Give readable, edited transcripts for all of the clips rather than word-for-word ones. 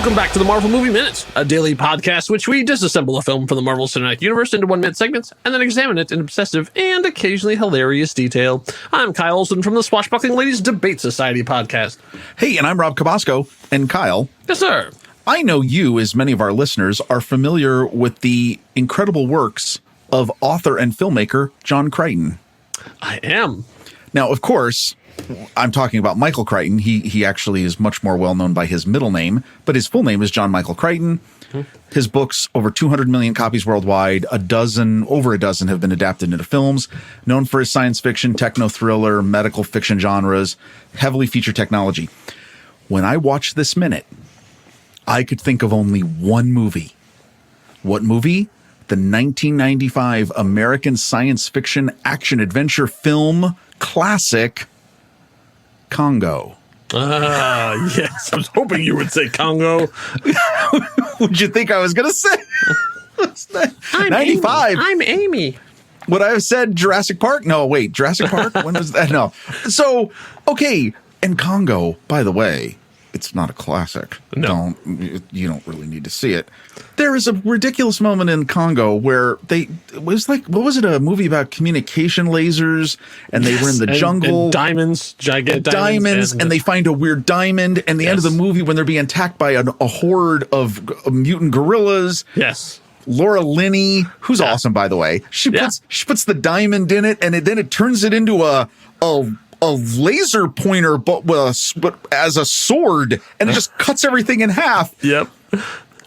Welcome back to the Marvel Movie Minute, a daily podcast which we disassemble a film from the Marvel Cinematic Universe into 1-minute segments and then examine it in obsessive and occasionally hilarious detail. I'm Kyle Olson from the Swashbuckling Ladies Debate Society podcast. Hey, and I'm Rob Cabasco. And Kyle. Yes, sir. I know you, as many of our listeners, are familiar with the incredible works of author and filmmaker John Crichton. I am. Now, of course, I'm talking about Michael Crichton. He actually is much more well known by his middle name, but his full name is John Michael Crichton. His books, over 200 million copies worldwide, over a dozen have been adapted into films, known for his science fiction, techno thriller, medical fiction genres, heavily featured technology. When I watched this minute, I could think of only one movie. What movie? The 1995 American science fiction action adventure film classic, Congo. Yes. I was hoping you would say Congo. What'd you think I was going to say? I'm 95. Amy. I'm Amy. Would I have said Jurassic Park? No, wait, Jurassic Park? When was that? No. So, okay. And Congo, by the way, it's not a classic. No. You don't really need to see it. There is a ridiculous moment in Congo where it was like, what was it, a movie about communication lasers, and they were in the jungle. And diamonds, gigantic diamonds, and they find a weird diamond, and the end of the movie when they're being attacked by a horde of mutant gorillas. Yes. Laura Linney, who's awesome, by the way. She puts the diamond in it, and then it turns it into a laser pointer, but as a sword, and it just cuts everything in half. Yep.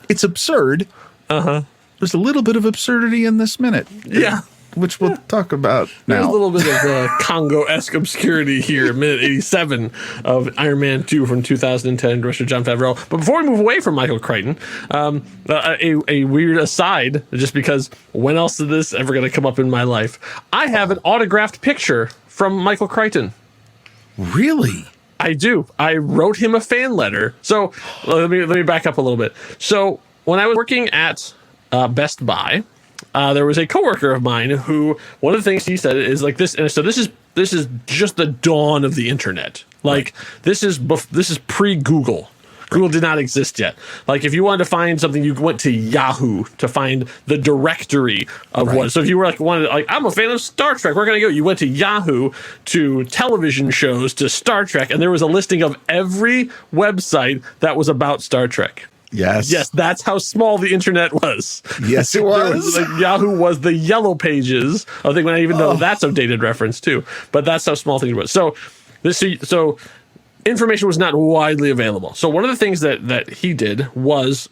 It's absurd. There's a little bit of absurdity in this minute. Yeah. Which we'll talk about now. There's a little bit of Congo-esque obscurity here, minute 87 of Iron Man 2 from 2010, director Jon Favreau. But before we move away from Michael Crichton, a weird aside, just because when else is this ever going to come up in my life? I have an autographed picture from Michael Crichton. Really? I do. I wrote him a fan letter. So let me back up a little bit. So when I was working at Best Buy, there was a coworker of mine who, one of the things he said is like this. And so this is just the dawn of the internet. Like this is pre-Google. Google did not exist yet. Like if you wanted to find something, you went to Yahoo to find the directory of what. So if you were I'm a fan of Star Trek, where can I go? You went to Yahoo, to television shows, to Star Trek, and there was a listing of every website that was about Star Trek. Yes. Yes, that's how small the internet was. Yes, it was. Yahoo was the Yellow Pages. I think when I even know that's a dated reference too. But that's how small things was. So information was not widely available. So one of the things that he did was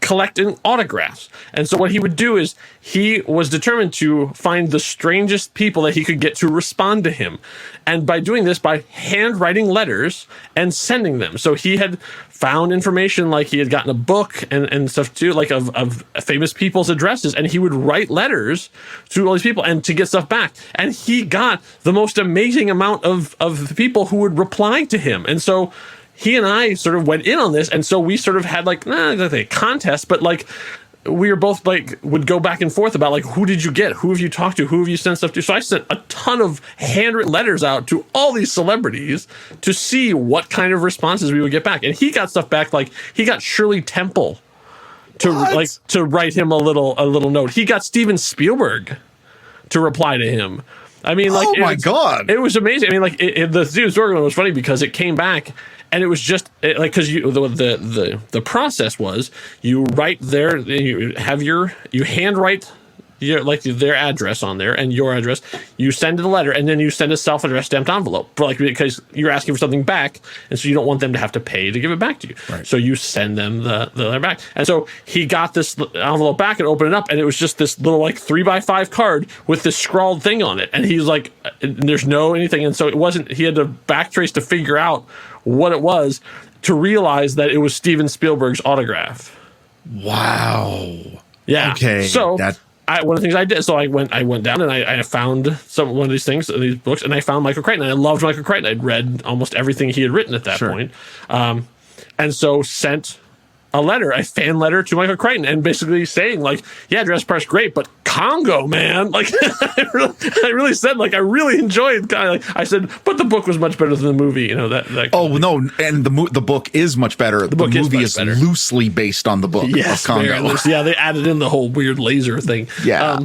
collecting autographs. And so what he would do is he was determined to find the strangest people that he could get to respond to him. And by doing this, by handwriting letters and sending them. So he had found information, like he had gotten a book and stuff too, like of famous people's addresses. And he would write letters to all these people and to get stuff back. And he got the most amazing amount of people who would reply to him. And so he and I sort of went in on this, and so we sort of had not a contest, but we were both would go back and forth about who did you get, who have you talked to, who have you sent stuff to. So I sent a ton of handwritten letters out to all these celebrities to see what kind of responses we would get back, and he got stuff back. He got Shirley Temple to write him a little note. He got Steven Spielberg to reply to him. I mean, my God, it was amazing. I mean, the Steven Spielberg one was funny because it came back. And it was just because the process was you write you handwrite their address on there and your address. You send the letter and then you send a self-addressed stamped envelope because you're asking for something back, and so you don't want them to have to pay to give it back to you. Right. So you send them the letter back. And so he got this envelope back and opened it up, and it was just this little 3x5 card with this scrawled thing on it. And he's like, "There's no anything." And so it wasn't. He had to backtrace to figure out what it was to realize that it was Steven Spielberg's autograph. Wow. Yeah. Okay. So one of the things I did, so I went down and I found one of these things, these books, and I found Michael Crichton. And I loved Michael Crichton. I'd read almost everything he had written at that point. And so sent a fan letter to Michael Crichton, and basically saying like, yeah, Jurassic Park's great, but Congo, man, like I really said like I really enjoyed. I said, but the book was much better than the movie. You know that. Oh no, and the book is much better. The movie is loosely based on the book. Yes, of Congo. Yeah, they added in the whole weird laser thing. Yeah.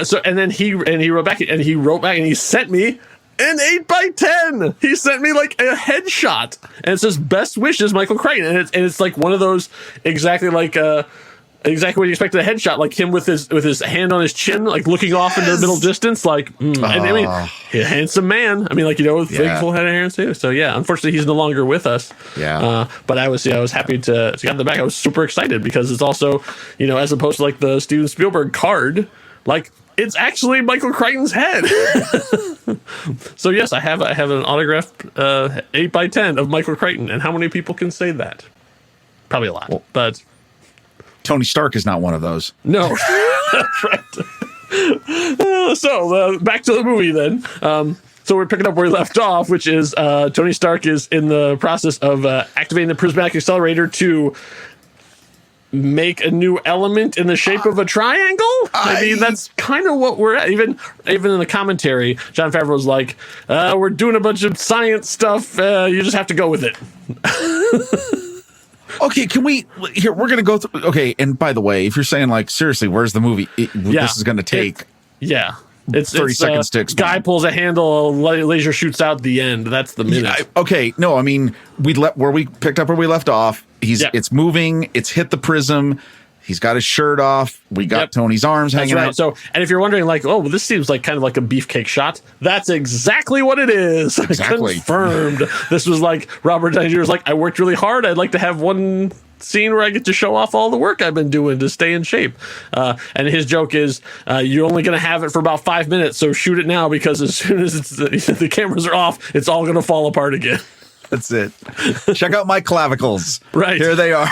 So and then he wrote back and he sent me an 8x10. He sent me like a headshot, and it says "Best wishes, Michael Crichton," and it's like one of those exactly what you expect in a headshot, like him with his hand on his chin, like looking off into the middle distance, like. And I mean, a handsome man. I mean, like with big full head of hair too. So yeah, unfortunately, he's no longer with us. Yeah. But I was happy to get the back. I was super excited because it's also as opposed to like the Steven Spielberg card, like. It's actually Michael Crichton's head. So yes, I have an autographed 8x10 of Michael Crichton, and how many people can say that? Probably a lot, but Tony Stark is not one of those. No, that's right. So back to the movie then. So we're picking up where we left off, which is Tony Stark is in the process of activating the prismatic accelerator to make a new element in the shape of a triangle. I mean, that's kind of what we're at. Even in the commentary, Jon Favreau was like, we're doing a bunch of science stuff. You just have to go with it. Okay, we're going to go through. Okay, and by the way, if you're saying like, seriously, where's the movie? This is going to take. It's 30 seconds to explain. Guy pulls a handle, a laser shoots out the end. That's the minute. Okay, no, I mean, we picked up where we left off. It's moving. It's hit the prism. He's got his shirt off. We got Tony's arms hanging out. So, and if you're wondering, like, oh, well, this seems like kind of like a beefcake shot. That's exactly what it is. Exactly. Confirmed. This was like Robert Downey Jr. was like, I worked really hard. I'd like to have one scene where I get to show off all the work I've been doing to stay in shape. And his joke is, you're only going to have it for about 5 minutes, so shoot it now because as soon as the cameras are off, it's all going to fall apart again. That's it. Check out my clavicles. Right. Here they are.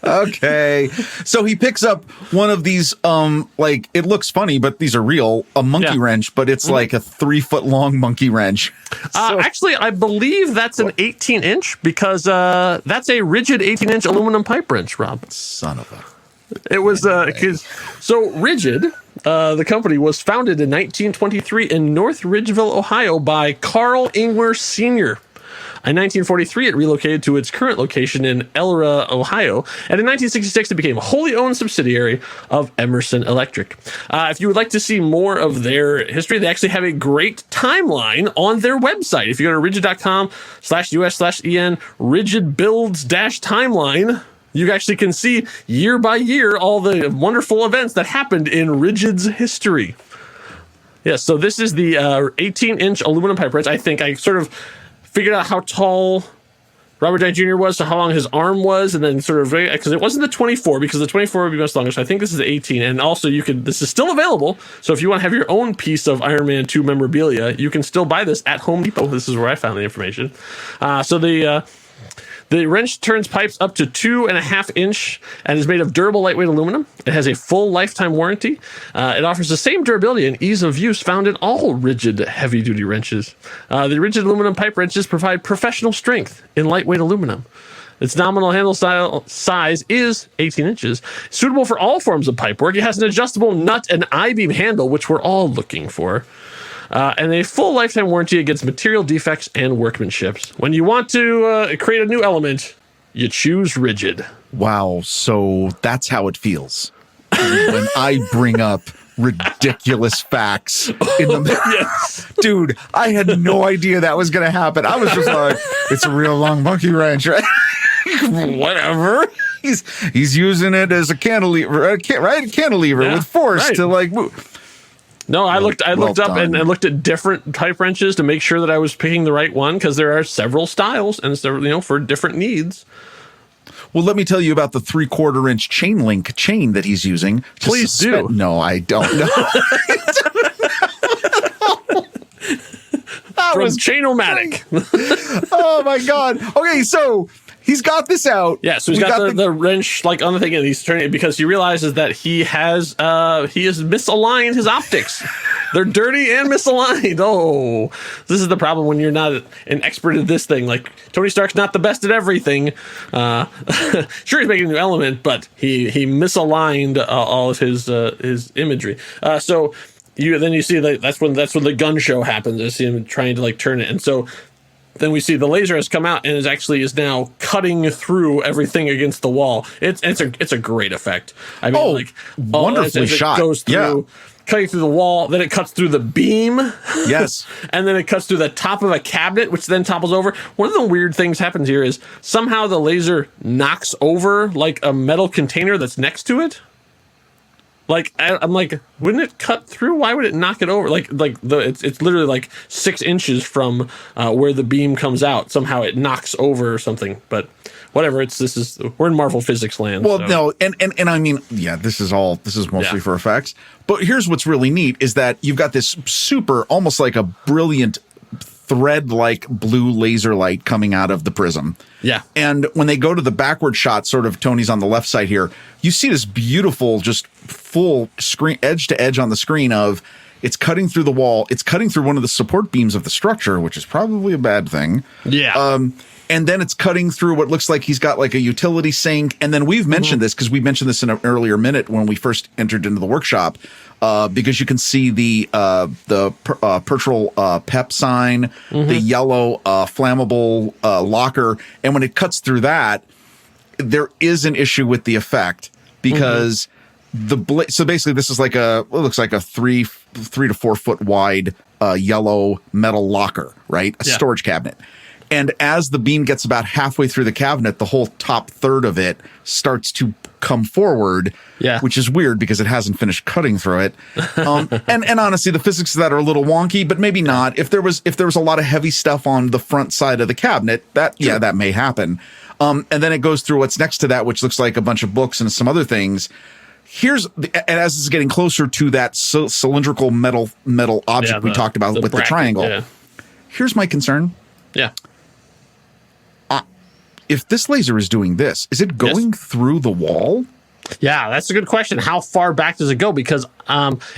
Okay. So he picks up one of these, like, it looks funny, but these are real, a monkey wrench, but it's like a 3-foot long monkey wrench. Actually, I believe that's an 18-inch because that's a rigid 18-inch aluminum pipe wrench, Rob. Son of a... It was, so Rigid, the company, was founded in 1923 in North Ridgeville, Ohio by Carl Ingwer Sr. In 1943, it relocated to its current location in Elra, Ohio, and in 1966, it became a wholly owned subsidiary of Emerson Electric. If you would like to see more of their history, they actually have a great timeline on their website. If you go to rigid.com/US/EN, rigid builds-timeline, you actually can see year by year all the wonderful events that happened in Rigid's history. Yes, so this is the 18-inch aluminum pipe wrench. I think I sort of figured out how tall Robert Downey Jr. was, so how long his arm was, and then sort of, because it wasn't the 24, because the 24 would be much longer, so I think this is the 18, and also this is still available, so if you want to have your own piece of Iron Man 2 memorabilia, you can still buy this at Home Depot. This is where I found the information. So the wrench turns pipes up to 2.5 inch and is made of durable, lightweight aluminum. It has a full lifetime warranty. It offers the same durability and ease of use found in all Rigid heavy-duty wrenches. The Rigid aluminum pipe wrenches provide professional strength in lightweight aluminum. Its nominal handle size is 18 inches, suitable for all forms of pipe work. It has an adjustable nut and I-beam handle, which we're all looking for. And a full lifetime warranty against material defects and workmanship. When you want to create a new element, you choose Rigid. Wow, so that's how it feels when I bring up ridiculous facts in the Yes. Dude, I had no idea that was going to happen. I was just like, it's a real long monkey wrench, right? Whatever. He's using it as a cantilever, right? Cantilever with force to like move. No, I looked up and looked at different type wrenches to make sure that I was picking the right one because there are several styles and several, for different needs. Well, let me tell you about the 3/4 inch chain link chain that he's using. Please do. No, I don't know. From Chain-O-Matic. Oh my God. Okay, so he's got this out. Yeah, so he's got the wrench like on the thing, and he's turning it because he realizes that he has misaligned his optics. They're dirty and misaligned. Oh, this is the problem when you're not an expert at this thing. Like, Tony Stark's not the best at everything. Sure, he's making a new element, but he misaligned all of his imagery. So you see that that's when the gun show happens. I see him trying to like turn it, and so then we see the laser has come out and is now cutting through everything against the wall. It's a great effect. I mean, wonderfully shot. It goes through, cutting through the wall, then it cuts through the beam. Yes. And then it cuts through the top of a cabinet, which then topples over. One of the weird things happens here is somehow the laser knocks over like a metal container that's next to it. Like, I'm like, wouldn't it cut through? Why would it knock it over? It's literally like 6 inches from where the beam comes out. Somehow it knocks over or something. But whatever. We're in Marvel physics land. Well, so. no, and I mean, yeah, this is mostly for effects. But here's what's really neat is that you've got this super, almost like a brilliant thread-like blue laser light coming out of the prism. Yeah. And when they go to the backward shot, sort of Tony's on the left side here, you see this beautiful, just full screen, edge to edge on the screen of it's cutting through the wall. It's cutting through one of the support beams of the structure, which is probably a bad thing. Yeah. And then it's cutting through what looks like he's got like a utility sink. And then we've mentioned this because we mentioned this in an earlier minute when we first entered into the workshop, because you can see the Pertrol PEP sign, the yellow flammable locker. And when it cuts through that, there is an issue with the effect because so basically this is like it looks like a 3 to 4 foot wide yellow metal locker, right? A storage cabinet. And as the beam gets about halfway through the cabinet, the whole top third of it starts to come forward, which is weird because it hasn't finished cutting through it. And honestly, the physics of that are a little wonky, but maybe not. If there was a lot of heavy stuff on the front side of the cabinet, that may happen. And then it goes through what's next to that, which looks like a bunch of books and some other things. And as it's getting closer to that cylindrical metal object we talked about with the triangle, here's my concern. Yeah. If this laser is doing this, is it going through the wall? Yeah, that's a good question. How far back does it go? Because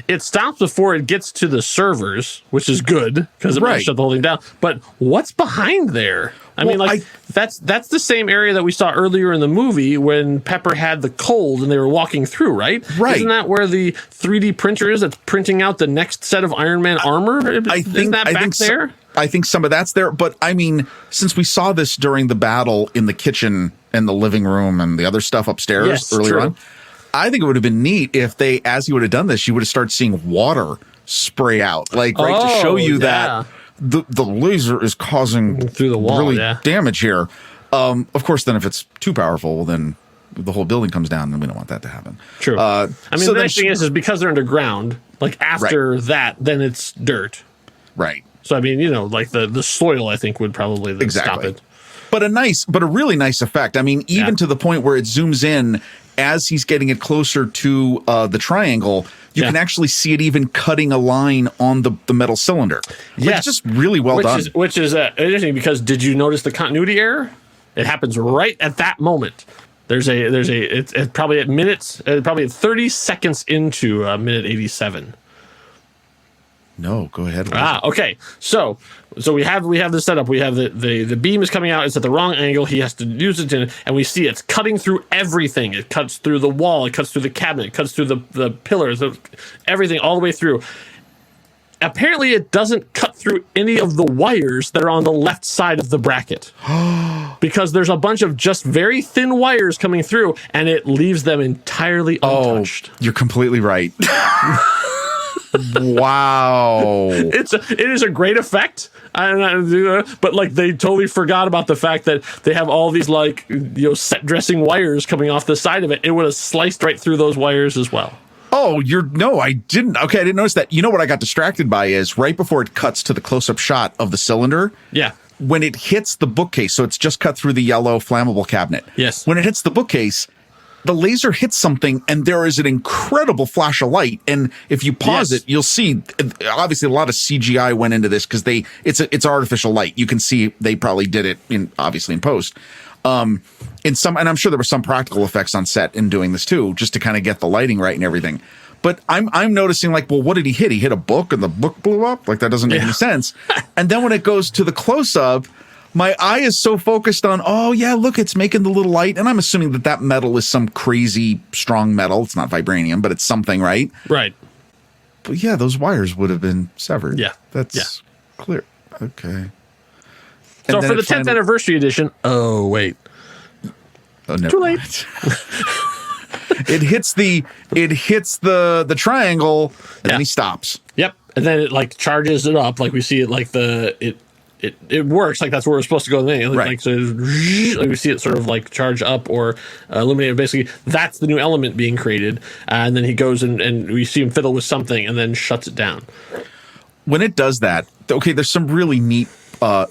it stops before it gets to the servers, which is good because it might shut the whole thing down. But what's behind there? I mean, that's the same area that we saw earlier in the movie when Pepper had the cold and they were walking through, right? Right. Isn't that where the 3D printer is that's printing out the next set of Iron Man armor? Isn't that back there? I think some of that's there. But I mean, since we saw this during the battle in the kitchen and the living room and the other stuff upstairs earlier on, I think it would have been neat if as he would have done this, you would have started seeing water spray out, to show you that the laser is causing through the wall damage here. Of course, then if it's too powerful, then the whole building comes down, and we don't want that to happen. True. I mean, the nice thing is because they're underground. Like after that, then it's dirt. Right. So I mean, like the soil, I think would probably stop it. But a really nice effect. I mean, even to the point where it zooms in as he's getting it closer to the triangle, you can actually see it even cutting a line on the metal cylinder. It's just really well done. Which is interesting because did you notice the continuity error? It happens right at that moment. It's probably at minutes, probably at 30 seconds into minute 87. No, go ahead. Okay. So we have this setup. We have the beam is coming out. It's at the wrong angle. He has to use it and we see it's cutting through everything. It cuts through the wall. It cuts through the cabinet. It cuts through the pillars. Everything all the way through. Apparently, it doesn't cut through any of the wires that are on the left side of the bracket because there's a bunch of just very thin wires coming through, and it leaves them entirely untouched. You're completely right. Wow. It is a great effect. But they totally forgot about the fact that they have all these set dressing wires coming off the side of it. It would have sliced right through those wires as well. Oh, I didn't. Okay, I didn't notice that. You know what I got distracted by is right before it cuts to the close-up shot of the cylinder. Yeah. When it hits the bookcase, so it's just cut through the yellow flammable cabinet. Yes. When it hits the bookcase, the laser hits something and there is an incredible flash of light. And if you pause it, you'll see, obviously a lot of CGI went into this because it's artificial light. You can see they probably did it in post. And I'm sure there were some practical effects on set in doing this too, just to kind of get the lighting right and everything. But I'm noticing like, well, what did he hit? He hit a book and the book blew up? Like that doesn't make any sense. And then when it goes to the close-up, my eye is so focused on, oh yeah, look, it's making the little light. And I'm assuming that metal is some crazy strong metal. It's not vibranium, but it's something, right? Right. But yeah, those wires would have been severed. Yeah. That's clear. Okay. So for the 10th anniversary edition, oh wait. Oh, no. Too late. It hits the triangle and then he stops. Yep. And then it like charges it up, like we see it, like it works like that's where we're supposed to go. Then Right. like, so like we see it sort of like charge up or illuminate. Basically, that's the new element being created, and then he goes and we see him fiddle with something and then shuts it down. When it does that, okay, there's some really neat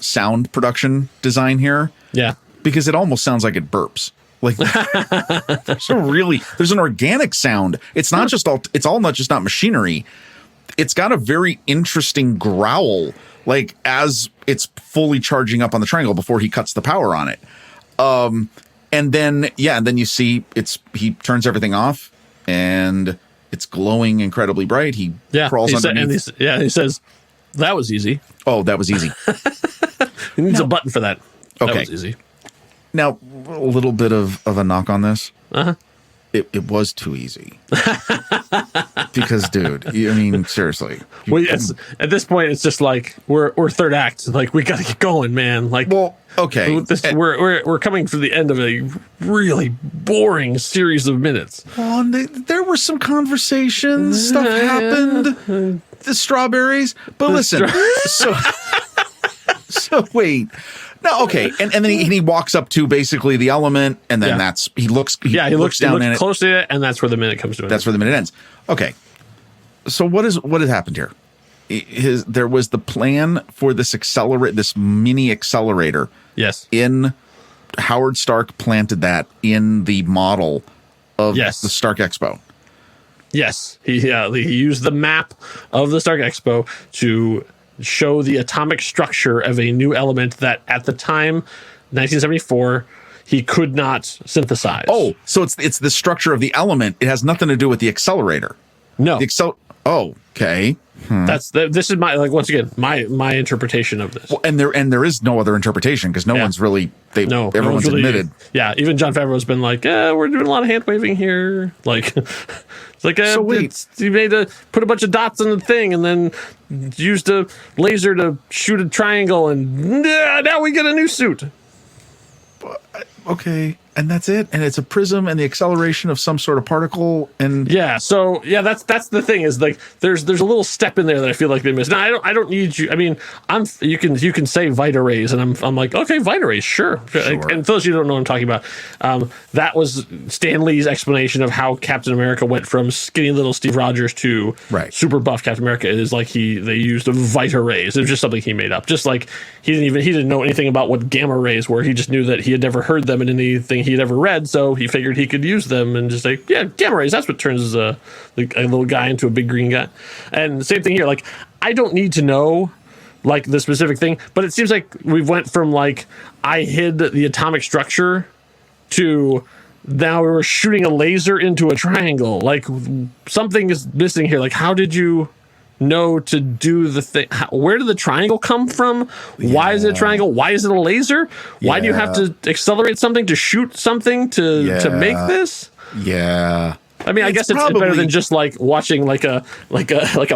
sound production design here. Yeah. Because it almost sounds like it burps. Like there's an organic sound. It's not just not machinery. It's got a very interesting growl, like as it's fully charging up on the triangle before he cuts the power on it. And then you see he turns everything off and it's glowing incredibly bright. He crawls underneath. He says, that was easy. Oh, that was easy. He needs a button for that. Okay. That was easy. Now, a little bit of a knock on this. Uh-huh. It was too easy. Because, dude, I mean, seriously. Well, yes. At this point, it's just like we're third act. Like we got to get going, man. Like, well, okay, we're coming to the end of a really boring series of minutes. Well, there were some conversations. Stuff happened. The strawberries, but listen. So wait. No, okay, and then he walks up to basically the element, and then he looks down in it. Close to it, and that's where the minute comes to an end. That's where the minute ends. Okay, so what has happened here? There was the plan for this mini accelerator. Yes. In Howard Stark planted that in the model of the Stark Expo. Yes, he used the map of the Stark Expo to show the atomic structure of a new element that at the time, 1974, he could not synthesize. Oh, so it's the structure of the element. It has nothing to do with the accelerator. No. Okay. This is once again my interpretation of this. Well, and there is no other interpretation because everyone's really admitted. Yeah, even Jon Favreau's been like, we're doing a lot of hand waving here. Like, it's like you made put a bunch of dots on the thing and then used a laser to shoot a triangle and now we get a new suit. Okay, and that's it, and it's a prism and the acceleration of some sort of particle, and that's the thing is like there's a little step in there that I feel like they missed. Now I don't need you. I mean, you can say Vita rays, and I'm like, okay, Vita rays, sure. And for those of you who don't know what I'm talking about, that was Stan Lee's explanation of how Captain America went from skinny little Steve Rogers to super buff Captain America. It is like they used Vita rays. It was just something he made up. Just like he didn't know anything about what gamma rays were. He just knew that he had never heard them in anything he'd ever read, so he figured he could use them and just say, yeah, gamma rays, that's what turns a little guy into a big green guy. And the same thing here, like, I don't need to know like the specific thing, but it seems like we went from like I hid the atomic structure to now we were shooting a laser into a triangle. Like something is missing here. Like, how did you know to do the thing? Where did the triangle come from? Why is it a triangle? Why is it a laser? Why do you have to accelerate something to shoot something to make this? Yeah. I mean, I guess it's better than just like watching like a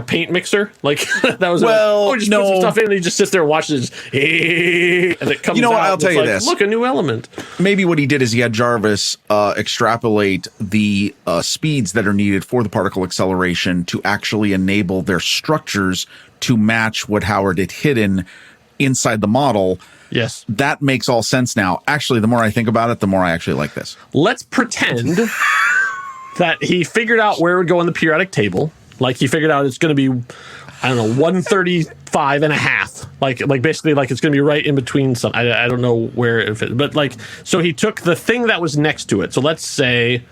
paint mixer. Like that was just put some stuff in and he just sits there and watches it, and it comes. You know out, what? I'll tell you this. Look, a new element. Maybe what he did is he had Jarvis extrapolate the speeds that are needed for the particle acceleration to actually enable their structures to match what Howard had hidden inside the model. Yes. That makes all sense now. Actually, the more I think about it, the more I actually like this. Let's pretend that he figured out where it would go on the periodic table. Like he figured out it's going to be, I don't know, 135 and a half. Like basically like it's going to be right in between some. I don't know where it fit, but like, so he took the thing that was next to it. So let's say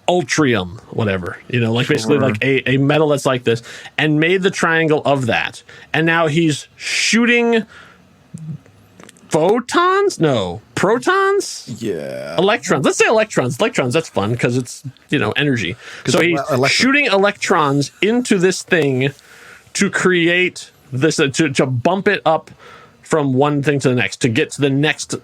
ultrium, whatever, like basically like a metal that's like this, and made the triangle of that. And now he's shooting photons? No. Protons? Yeah. Electrons. Let's say electrons. Electrons, that's fun because it's, energy. So he's shooting electrons into this thing to create this, to bump it up from one thing to the next, to get to the next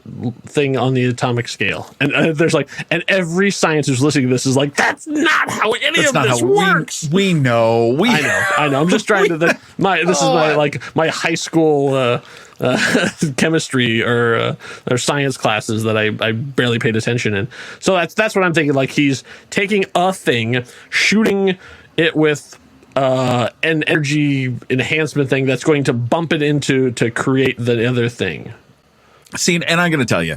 thing on the atomic scale. And there's and every scientist who's listening to this is like, that's not how any of this works. We know. I know. I'm just trying to, this is my high school chemistry or science classes that I barely paid attention in. So that's what I'm thinking. He's taking a thing, shooting it with an energy enhancement thing that's going to bump it into to create the other thing. See, and I'm going to tell you,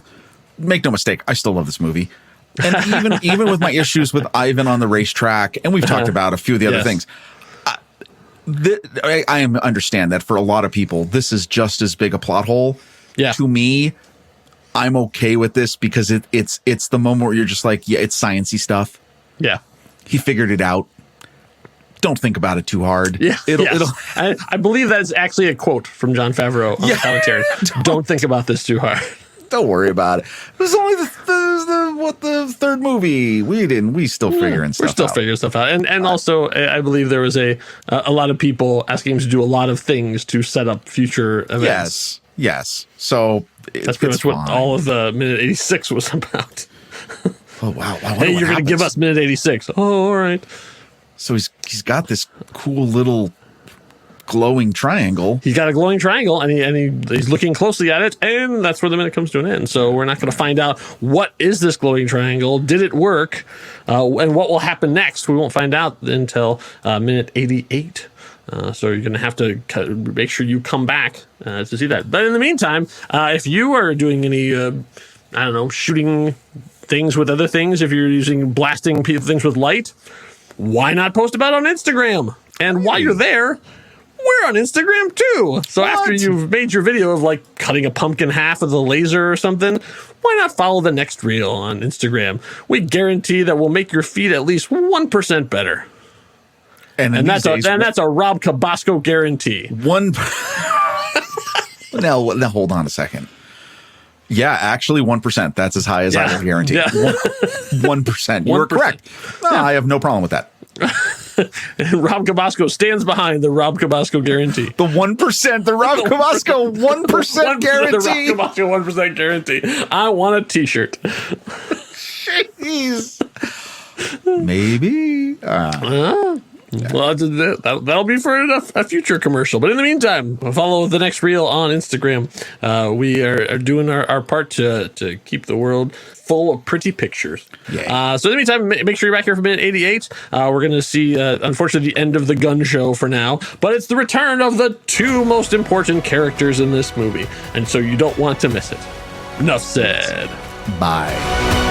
make no mistake, I still love this movie. And even with my issues with Ivan on the racetrack, and we've talked about a few of the other things, I understand that for a lot of people, this is just as big a plot hole. Yeah. To me, I'm okay with this because it's the moment where you're just like, yeah, it's sciencey stuff. Yeah. He figured it out. Don't think about it too hard. Yeah, I believe that's actually a quote from Jon Favreau on the commentary. Don't think about this too hard. Don't worry about it. It was only the third movie. We still figuring stuff out. We're still figuring stuff out. And also, I believe there was a lot of people asking him to do a lot of things to set up future events. Yes. So that's pretty much what all of the Minute 86 was about. Oh, wow. Hey, you're going to give us Minute 86. Oh, all right. So he's got this cool little glowing triangle. He's got a glowing triangle, and he's looking closely at it, and that's where the minute comes to an end. So we're not going to find out what is this glowing triangle, did it work, and what will happen next. We won't find out until minute 88. So you're going to have to make sure you come back to see that. But in the meantime, if you are doing any, shooting things with other things, if you're blasting things with light, why not post about it on Instagram? And while you're there, we're on Instagram too. So after you've made your video of cutting a pumpkin in half with a laser or something, why not follow the next reel on Instagram? We guarantee that we'll make your feed at least 1% better. And that's a Rob Cabasco guarantee. Now hold on a second. Yeah, actually 1%. That's as high as I will guarantee. Yeah. 1%. You were correct. No, I have no problem with that. Rob Cabasco stands behind the Rob Cabasco guarantee. The 1%, the Rob Cabasco 1% guarantee. The Rob Cabasco 1% guarantee. I want a t-shirt. Jeez. Maybe. Well, that'll be for a future commercial. But in the meantime, follow the next reel on Instagram. We are doing our part to keep the world full of pretty pictures. Yeah. So in the meantime, make sure you're back here for minute 88. We're going to see, unfortunately, the end of the gun show for now. But it's the return of the two most important characters in this movie. And so you don't want to miss it. Enough said. Bye.